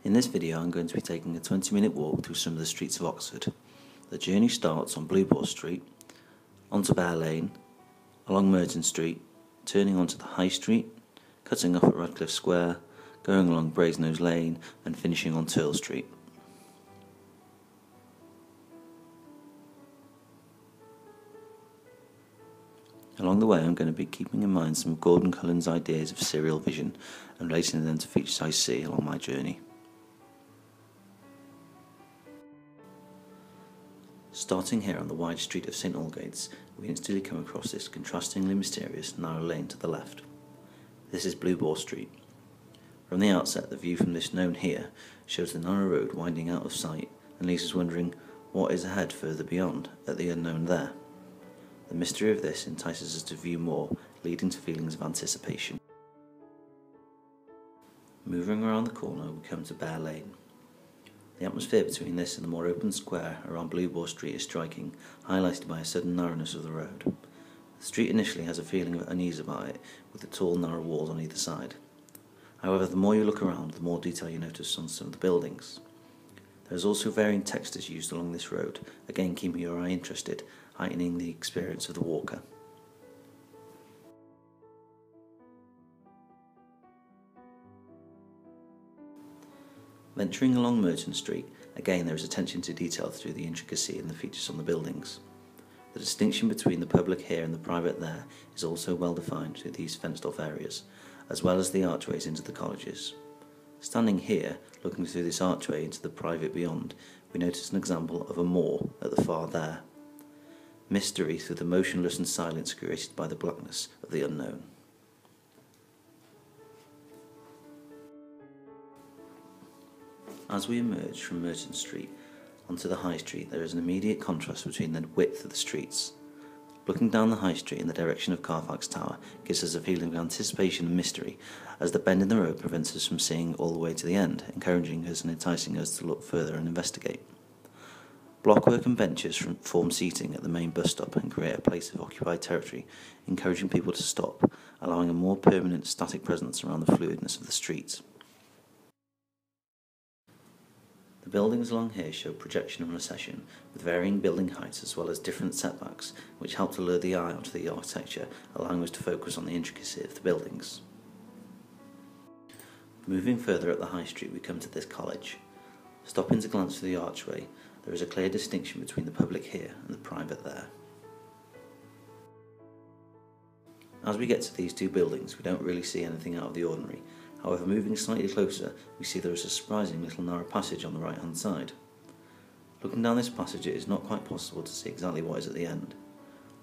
In this video I'm going to be taking a 20-minute walk through some of the streets of Oxford. The journey starts on Blue Boar Street, onto Bear Lane, along Merton Street, turning onto the High Street, cutting off at Radcliffe Square, going along Brasenose Lane and finishing on Turl Street. Along the way I'm going to be keeping in mind some of Gordon Cullen's ideas of serial vision and relating them to features I see along my journey. Starting here on the wide street of St Aldgates, we instantly come across this contrastingly mysterious narrow lane to the left. This is Blue Boar Street. From the outset, the view from this known here shows the narrow road winding out of sight and leaves us wondering what is ahead further beyond, at the unknown there. The mystery of this entices us to view more, leading to feelings of anticipation. Moving around the corner, we come to Bear Lane. The atmosphere between this and the more open square around Blue Boar Street is striking, highlighted by a sudden narrowness of the road. The street initially has a feeling of unease about it, with the tall narrow walls on either side. However, the more you look around, the more detail you notice on some of the buildings. There is also varying textures used along this road, again keeping your eye interested, heightening the experience of the walker. Venturing along Merton Street, again there is attention to detail through the intricacy and the features on the buildings. The distinction between the public here and the private there is also well defined through these fenced off areas, as well as the archways into the colleges. Standing here, looking through this archway into the private beyond, we notice an example of a moor at the far there. Mystery through the motionless and silence created by the blackness of the unknown. As we emerge from Merton Street onto the High Street, there is an immediate contrast between the width of the streets. Looking down the High Street in the direction of Carfax Tower gives us a feeling of anticipation and mystery, as the bend in the road prevents us from seeing all the way to the end, encouraging us and enticing us to look further and investigate. Blockwork and benches form seating at the main bus stop and create a place of occupied territory, encouraging people to stop, allowing a more permanent static presence around the fluidness of the streets. The buildings along here show projection and recession, with varying building heights as well as different setbacks, which help to lure the eye onto the architecture, allowing us to focus on the intricacy of the buildings. Moving further up the High Street, we come to this college. Stopping to glance through the archway, there is a clear distinction between the public here and the private there. As we get to these two buildings, we don't really see anything out of the ordinary. However, moving slightly closer, we see there is a surprising little narrow passage on the right hand side. Looking down this passage, it is not quite possible to see exactly what is at the end.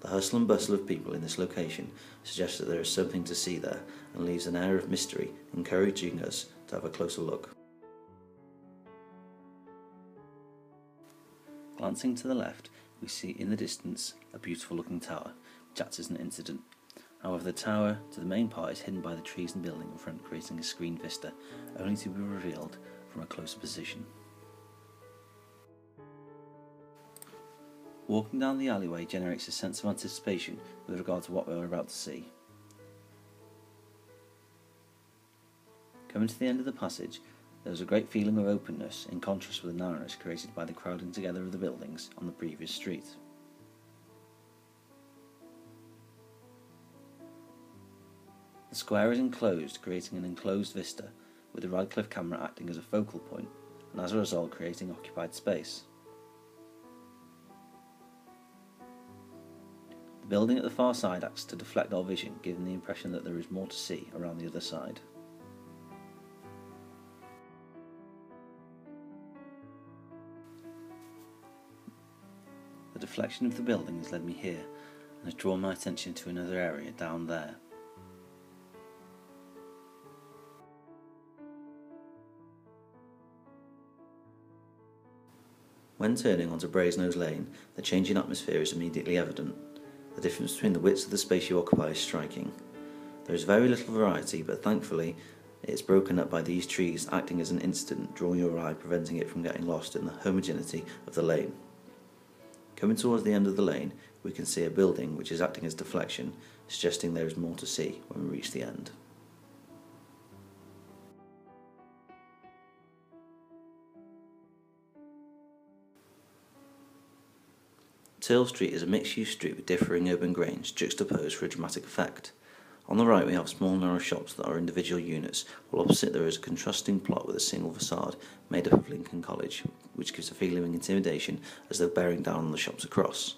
The hustle and bustle of people in this location suggests that there is something to see there and leaves an air of mystery, encouraging us to have a closer look. Glancing to the left, we see in the distance a beautiful looking tower, which acts as an incident. However, the tower to the main part is hidden by the trees and building in front, creating a screened vista, only to be revealed from a closer position. Walking down the alleyway generates a sense of anticipation with regard to what we are about to see. Coming to the end of the passage, there is a great feeling of openness in contrast with the narrowness created by the crowding together of the buildings on the previous street. The square is enclosed, creating an enclosed vista, with the Radcliffe camera acting as a focal point, and as a result creating occupied space. The building at the far side acts to deflect our vision, giving the impression that there is more to see around the other side. The deflection of the building has led me here, and has drawn my attention to another area down there. When turning onto Brasenose Lane, the change in atmosphere is immediately evident. The difference between the widths of the space you occupy is striking. There is very little variety, but thankfully it is broken up by these trees acting as an incident, drawing your eye, preventing it from getting lost in the homogeneity of the lane. Coming towards the end of the lane, we can see a building which is acting as deflection, suggesting there is more to see when we reach the end. Turl Street is a mixed-use street with differing urban grains juxtaposed for a dramatic effect. On the right we have small narrow shops that are individual units, while opposite there is a contrasting plot with a single facade made up of Lincoln College, which gives a feeling of intimidation as though bearing down on the shops across.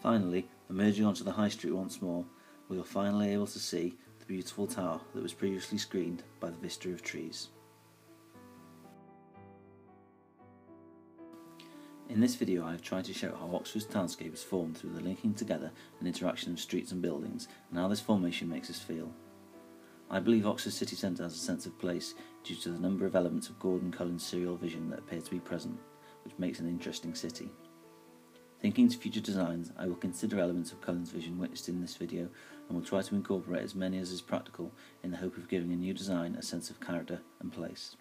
Finally, emerging onto the high street once more, we are finally able to see the beautiful tower that was previously screened by the vista of trees. In this video I have tried to show how Oxford's townscape is formed through the linking together and interaction of streets and buildings, and how this formation makes us feel. I believe Oxford city centre has a sense of place due to the number of elements of Gordon Cullen's serial vision that appear to be present, which makes an interesting city. Thinking to future designs, I will consider elements of Cullen's vision witnessed in this video and will try to incorporate as many as is practical in the hope of giving a new design a sense of character and place.